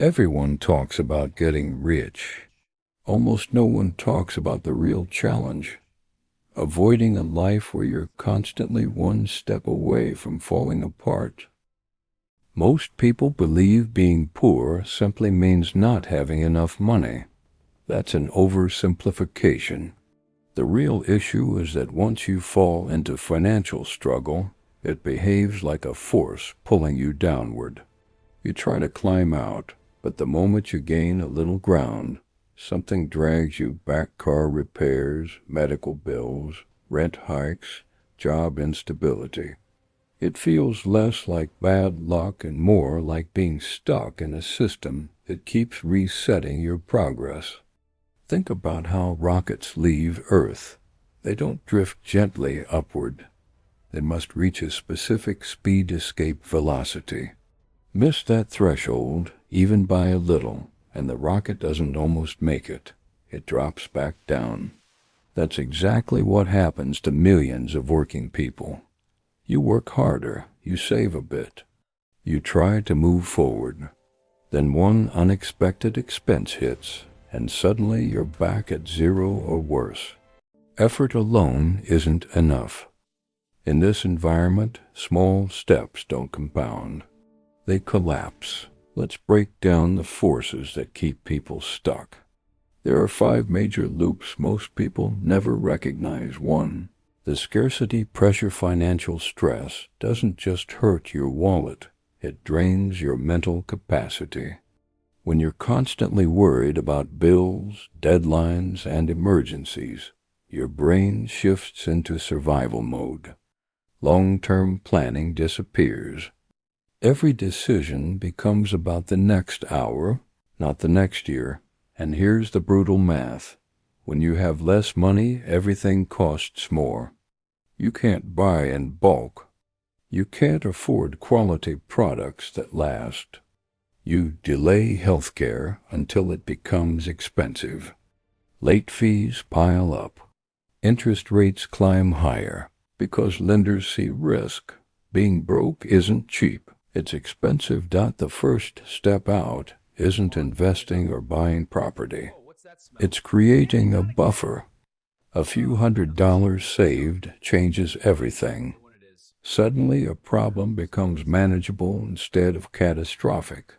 Everyone talks about getting rich. Almost no one talks about the real challenge, avoiding a life where you're constantly one step away from falling apart. Most people believe being poor simply means not having enough money. That's an oversimplification. The real issue is that once you fall into financial struggle, it behaves like a force pulling you downward. You try to climb out, but the moment you gain a little ground, something drags you back: car repairs, medical bills, rent hikes, job instability. It feels less like bad luck and more like being stuck in a system that keeps resetting your progress. Think about how rockets leave Earth. They don't drift gently upward. They must reach a specific speed escape velocity. Miss that threshold, even by a little, and the rocket doesn't almost make it. It drops back down. That's exactly what happens to millions of working people. You work harder, you save a bit, you try to move forward. Then one unexpected expense hits, and suddenly you're back at zero or worse. Effort alone isn't enough. In this environment, small steps don't compound. They collapse. Let's break down the forces that keep people stuck. There are 5 major loops most people never recognize. 1. The scarcity pressure. Financial stress doesn't just hurt your wallet, it drains your mental capacity. When you're constantly worried about bills, deadlines, and emergencies, your brain shifts into survival mode. Long-term planning disappears. Every decision becomes about the next hour, not the next year. And here's the brutal math. When you have less money, everything costs more. You can't buy in bulk. You can't afford quality products that last. You delay healthcare until it becomes expensive. Late fees pile up. Interest rates climb higher because lenders see risk. Being broke isn't cheap. It's expensive. The first step out isn't investing or buying property. It's creating a buffer. A few $100s saved changes everything. Suddenly, a problem becomes manageable instead of catastrophic.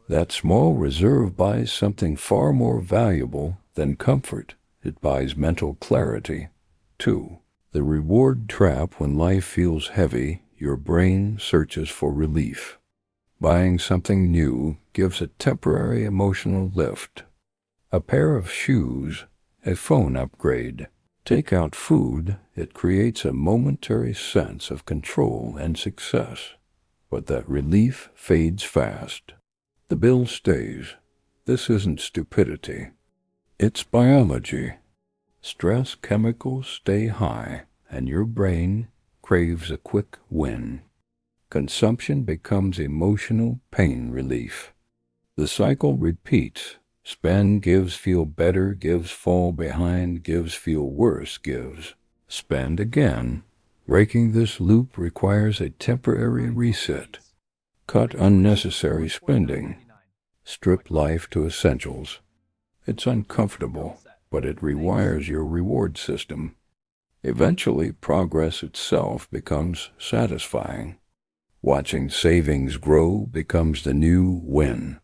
That small reserve buys something far more valuable than comfort. It buys mental clarity. 2. The reward trap. When life feels heavy, your brain searches for relief. Buying something new gives a temporary emotional lift. A pair of shoes, a phone upgrade. Take out food, it creates a momentary sense of control and success. But that relief fades fast. The bill stays. This isn't stupidity. It's biology. Stress chemicals stay high, and your brain craves a quick win. Consumption becomes emotional pain relief. The cycle repeats. Spend gives, feel better, gives, fall behind, gives, feel worse, gives. Spend again. Breaking this loop requires a temporary reset. Cut unnecessary spending. Strip life to essentials. It's uncomfortable, but it rewires your reward system. Eventually, progress itself becomes satisfying. Watching savings grow becomes the new win.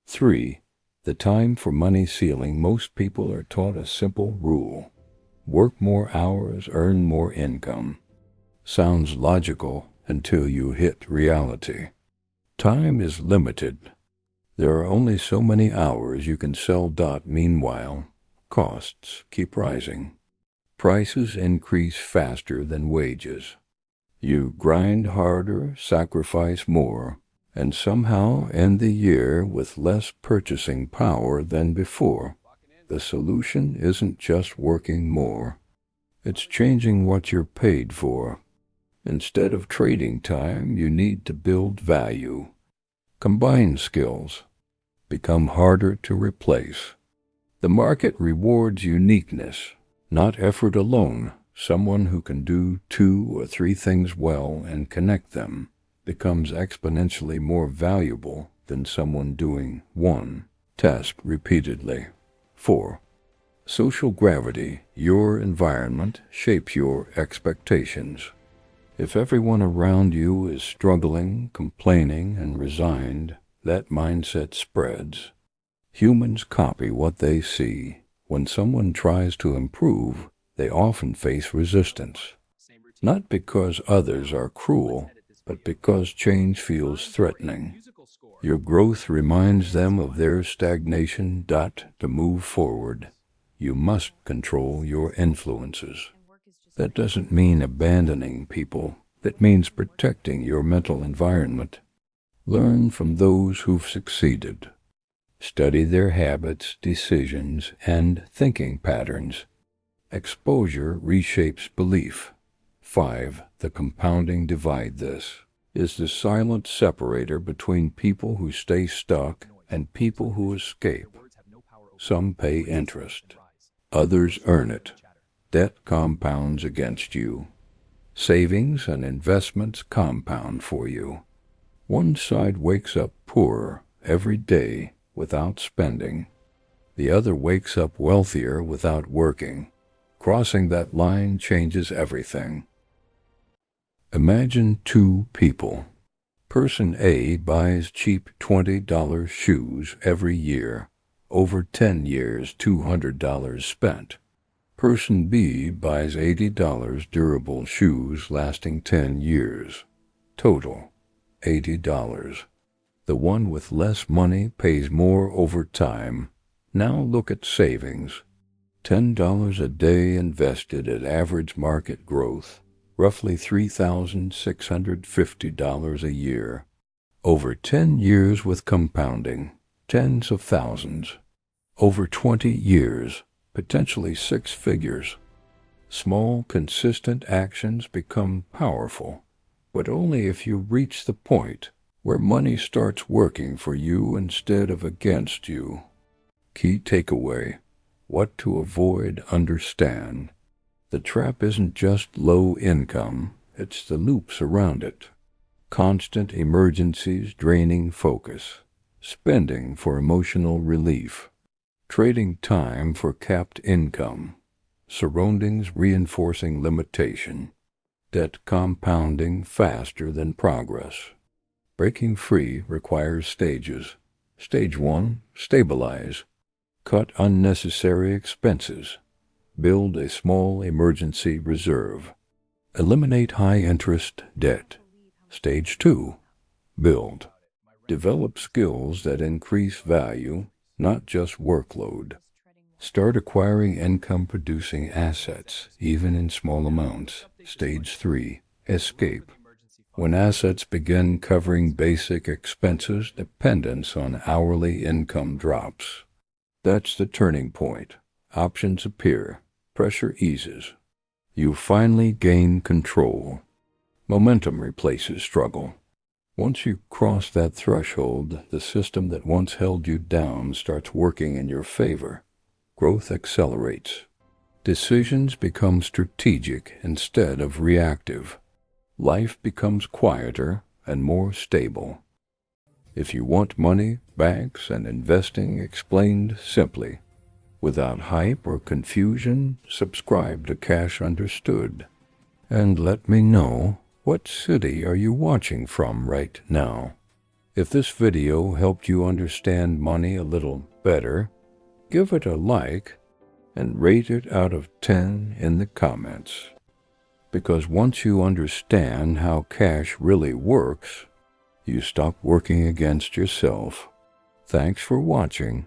3. The time for money ceiling. Most people are taught a simple rule. Work more hours, earn more income. Sounds logical until you hit reality. Time is limited. There are only so many hours you can sell. Meanwhile, costs keep rising. Prices increase faster than wages. You grind harder, sacrifice more, and somehow end the year with less purchasing power than before. The solution isn't just working more. It's changing what you're paid for. Instead of trading time, you need to build value. Combine skills. Become harder to replace. The market rewards uniqueness, not effort alone. Someone who can do 2 or 3 things well and connect them becomes exponentially more valuable than someone doing one task repeatedly. 4. Social gravity. Your environment shapes your expectations. If everyone around you is struggling, complaining, and resigned, that mindset spreads. Humans copy what they see. When someone tries to improve, they often face resistance. Not because others are cruel, but because change feels threatening. Your growth reminds them of their stagnation. To move forward, you must control your influences. That doesn't mean abandoning people. That means protecting your mental environment. Learn from those who've succeeded. Study their habits, decisions, and thinking patterns. Exposure reshapes belief. 5. The compounding divide. This is the silent separator between people who stay stuck and people who escape. Some pay interest. Others earn it. Debt compounds against you. Savings and investments compound for you. One side wakes up poorer every day without spending. The other wakes up wealthier without working. Crossing that line changes everything. Imagine two people. Person A buys cheap $20 shoes every year. Over 10 years, $200 spent. Person B buys $80 durable shoes lasting 10 years. Total, $80. The one with less money pays more over time. Now look at savings. $10 a day invested at average market growth, roughly $3,650 a year. Over 10 years with compounding, tens of thousands. Over 20 years, potentially 6 figures. Small, consistent actions become powerful, but only if you reach the point where money starts working for you instead of against you. Key takeaway: what to avoid, understand. The trap isn't just low income, it's the loops around it. Constant emergencies draining focus. Spending for emotional relief. Trading time for capped income. Surroundings reinforcing limitation. Debt compounding faster than progress. Breaking free requires stages. Stage 1, stabilize. Cut unnecessary expenses. Build a small emergency reserve. Eliminate high-interest debt. Stage 2, build. Develop skills that increase value, not just workload. Start acquiring income-producing assets, even in small amounts. Stage 3, escape. When assets begin covering basic expenses, dependence on hourly income drops. That's the turning point. Options appear. Pressure eases. You finally gain control. Momentum replaces struggle. Once you cross that threshold, the system that once held you down starts working in your favor. Growth accelerates. Decisions become strategic instead of reactive. Life becomes quieter and more stable. If you want money, banks, and investing explained simply, without hype or confusion, subscribe to Cash Understood. And let me know, what city are you watching from right now? If this video helped you understand money a little better, give it a like and rate it out of 10 in the comments. Because once you understand how cash really works, you stop working against yourself. Thanks for watching.